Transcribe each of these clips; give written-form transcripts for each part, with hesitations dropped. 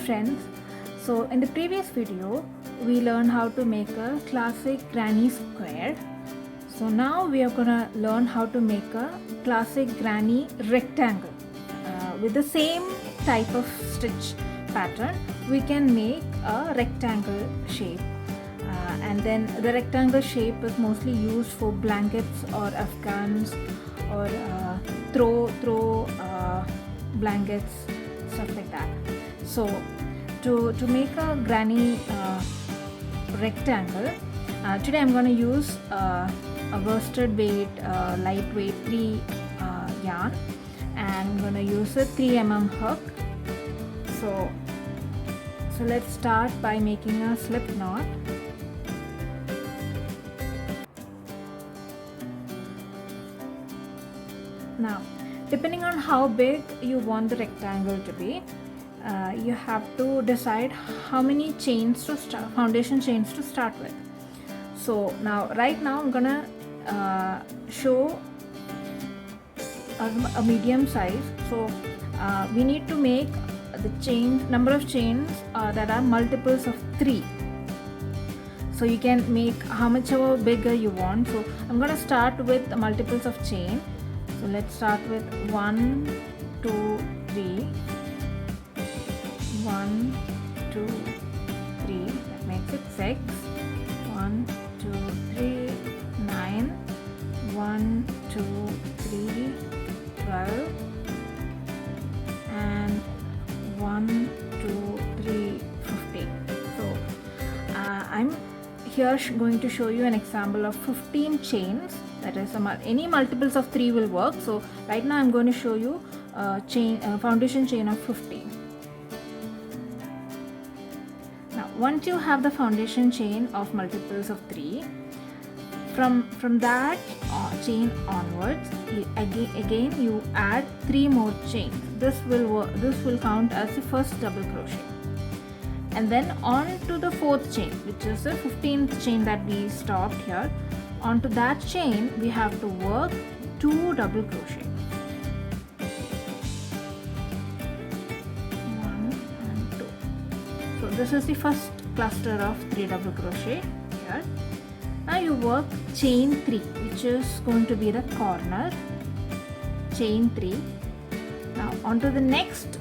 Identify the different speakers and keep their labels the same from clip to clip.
Speaker 1: friends. So in the previous video we learned how to make a classic granny square. So now we are gonna learn how to make a classic granny rectangle. With the same type of stitch pattern we can make a rectangle shape, and then the rectangle shape is mostly used for blankets or afghans or throw blankets, stuff like that. So to make a granny rectangle, today I'm going to use a worsted weight lightweight 3 yarn, and I'm going to use a 3 mm hook. So let's start by making a slip knot. Now, depending on how big you want the rectangle to be, you have to decide how many chains to start, foundation chains to start with. So right now I'm gonna show a medium size. So we need to make the number of chains that are multiples of 3. So you can make how much ever bigger you want. So I'm gonna start with the multiples of chain. So let's start with 1, 2, 3. 1, 2, 3. That makes it 6. 1, 2, 3, 9. 1, 2, 3, 12. And 1, 2, 3, 15. So I'm here going to show you an example of 15 chains. That is, any multiples of 3 will work. So right now I'm going to show you foundation chain of 15. Now once you have the foundation chain of multiples of 3, from that chain onwards, again you add 3 more chains. This will count as the first double crochet, and then on to the 4th chain, which is the 15th chain that we stopped here. Onto that chain we have to work 2 double crochet. 1 and 2. So this is the first cluster of 3 double crochet here. Now you work chain 3, which is going to be the corner. Chain 3. Now onto the next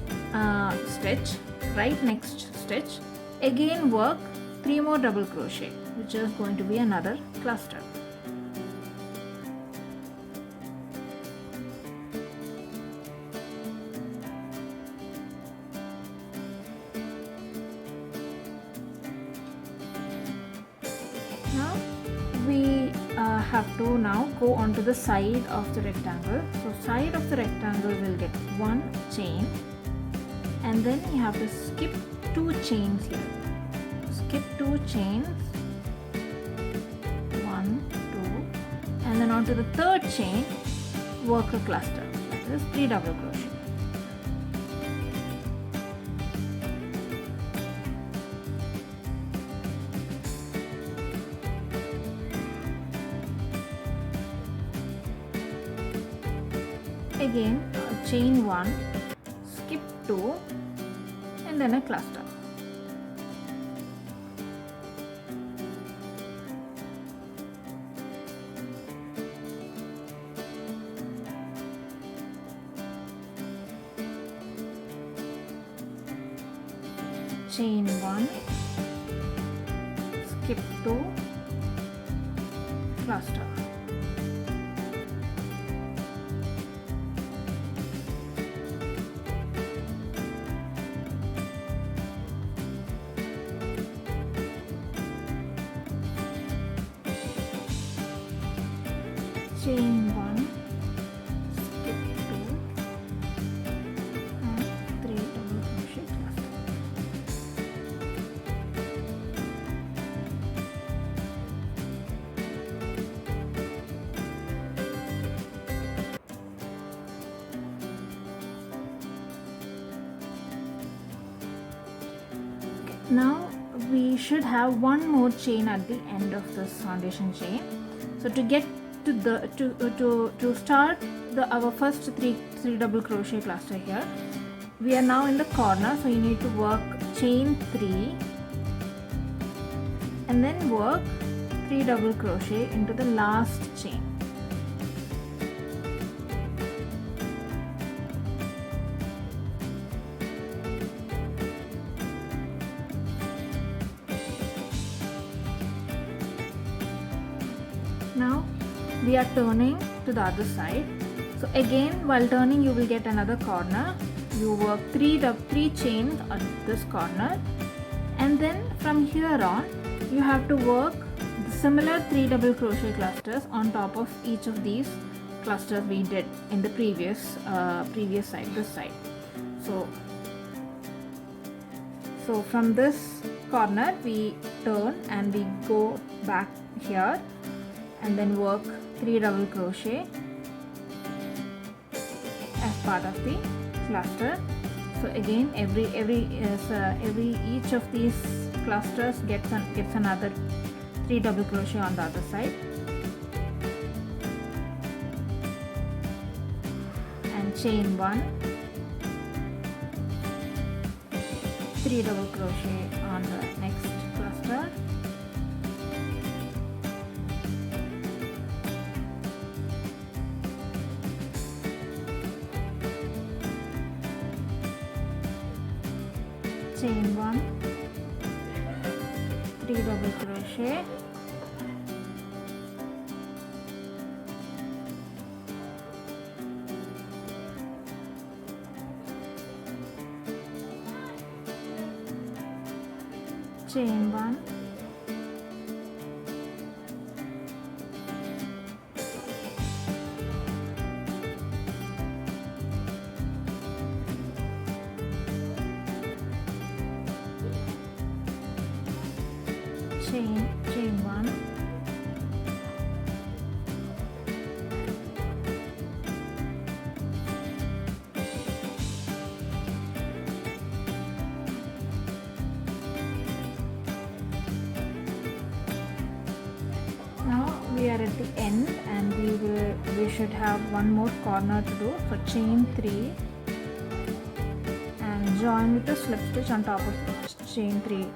Speaker 1: stitch, right next stitch, again work 3 more double crochet, which is going to be another cluster. Now we have to now go onto the side of the rectangle. So side of the rectangle will get 1 chain, and then you have to skip 2 chains here. Skip 2 chains, 1, 2, and then onto the 3rd chain work a cluster. That is 3 double crochet. Again chain 1, skip 2, and then a cluster. Chain 1, skip 2, cluster. Chain 1, skip 2, and 3 double crochet cluster. Now we should have one more chain at the end of this foundation chain. So to get to start our first three double crochet cluster here, we are now in the corner, so you need to work chain 3 and then work 3 double crochet into the last chain. Now we are turning to the other side. So again, while turning, you will get another corner. You work 3 chains at this corner, and then from here on you have to work the similar 3 double crochet clusters on top of each of these clusters we did in the previous side, this side. So from this corner we turn and we go back here and then work 3 double crochet as part of the cluster. So again, each of these clusters gets another 3 double crochet on the other side, and chain 1, 3 double crochet on the next cluster, chain 1, 3 double crochet, chain 1, chain 1, now we are at the end and we should have one more corner to do. So chain 3 and join with the slip stitch on top of the chain 3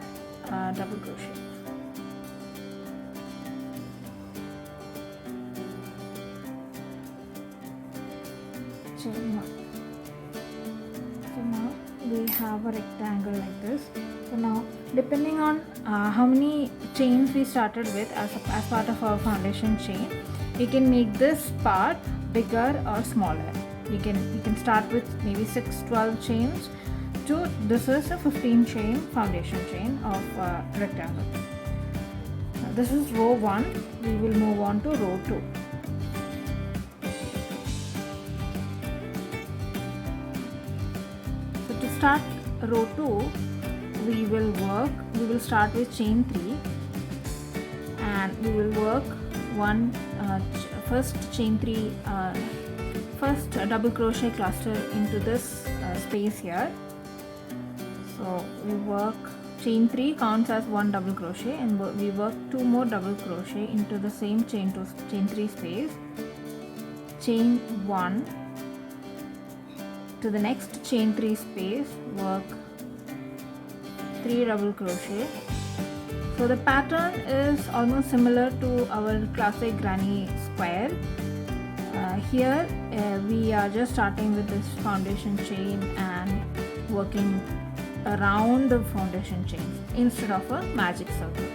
Speaker 1: double crochet. Chain 1. So now we have a rectangle like this. So now, depending on how many chains we started with as part of our foundation chain, we can make this part bigger or smaller. You can start with maybe 6-12 chains to this is a 15 chain foundation chain of rectangle. Now, this is row 1. We will move on to row 2. To start row 2, we will start with chain 3 and we will work first chain 3 first double crochet cluster into this space here. So we work chain 3 counts as 1 double crochet and we work 2 more double crochet into the same chain 3 space, chain 1 to the next chain 3 space, work 3 double crochet. So the pattern is almost similar to our classic granny square. Here we are just starting with this foundation chain and working around the foundation chain instead of a magic circle.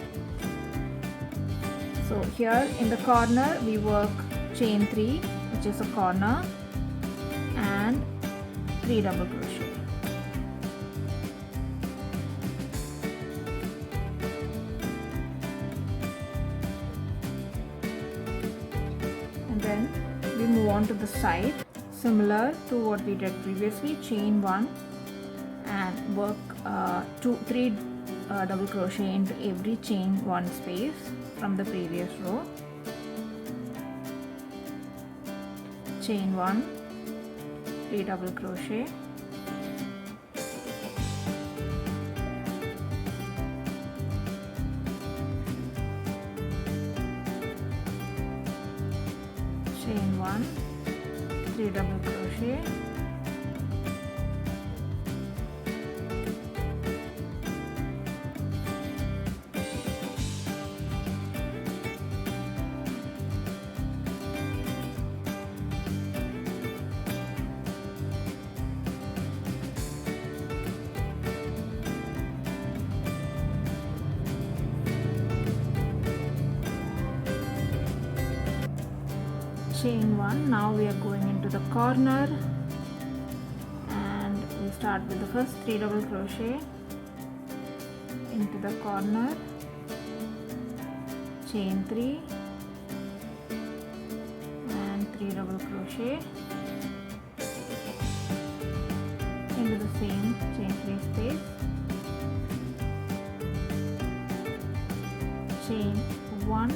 Speaker 1: So here in the corner we work chain 3, which is a corner, and 3 double crochet. And then we move on to the side, similar to what we did previously, chain 1 and work 3 double crochet into every chain 1 space from the previous row, chain 1, 3 double crochet, chain 1, 3 double crochet, chain 1. Now we are going into the corner, and we start with the first 3 double crochet into the corner, chain 3 and 3 double crochet into the same chain 3 space, chain 1,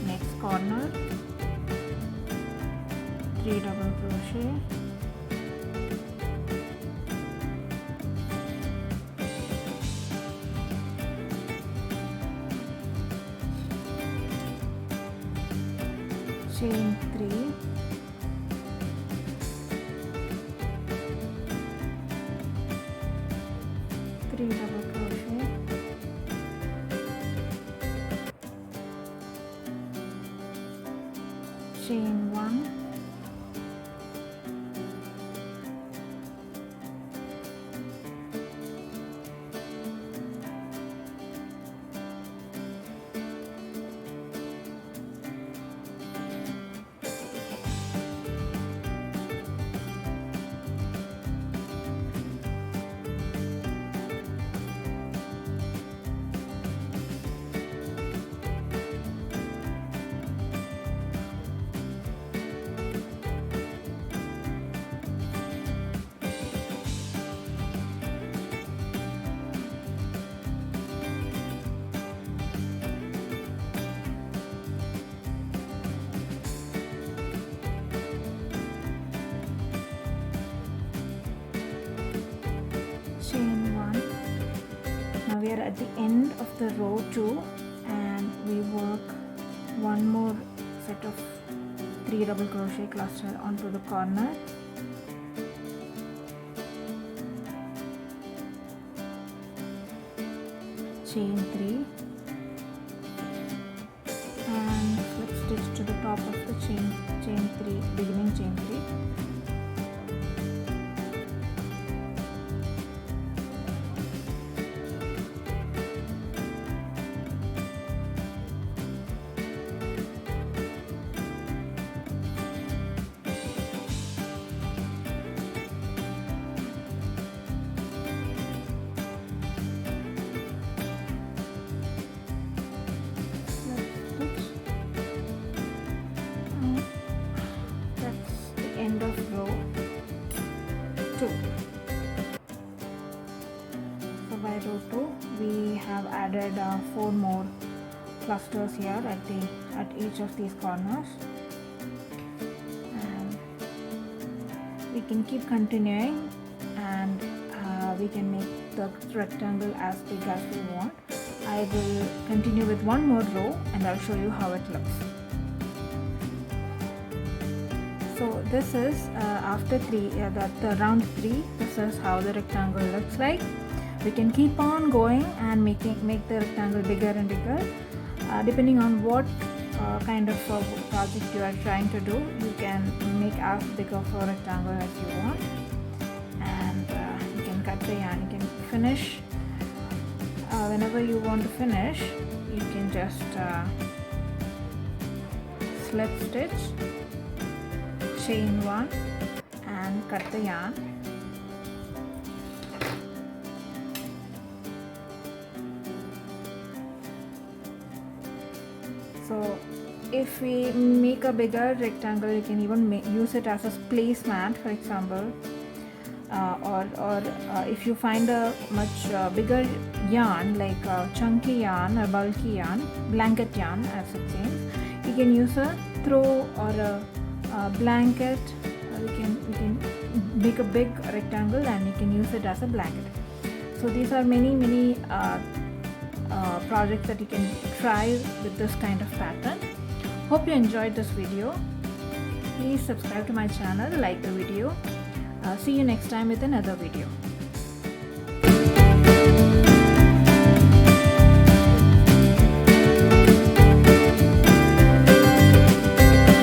Speaker 1: next corner, 3 double crochet, chain 3, three double crochet, chain 1, chain 1. Now we are at the end of the row 2, and we work one more set of 3 double crochet cluster onto the corner, chain 3 and slip stitch to the top of the chain 3, beginning chain 3. End of row 2. So by row 2 we have added 4 more clusters here at each of these corners, and we can keep continuing, and we can make the rectangle as big as we want. I will continue with one more row and I'll show you how it looks. So this is after the round 3, this is how the rectangle looks like. We can keep on going and make the rectangle bigger and bigger, depending on what kind of project you are trying to do. You can make as big of a rectangle as you want, and you can cut the yarn. You can finish whenever you want to finish. You can just slip stitch, chain 1 and cut the yarn. So if we make a bigger rectangle, you can even use it as a placemat, for example, or if you find a much bigger yarn, like a chunky yarn or bulky yarn, blanket yarn as it seems, you can use a throw or a blanket. We can make a big rectangle and you can use it as a blanket. So these are many projects that you can try with this kind of pattern. Hope you enjoyed this video. Please subscribe to my channel, like the video. See you next time with another video.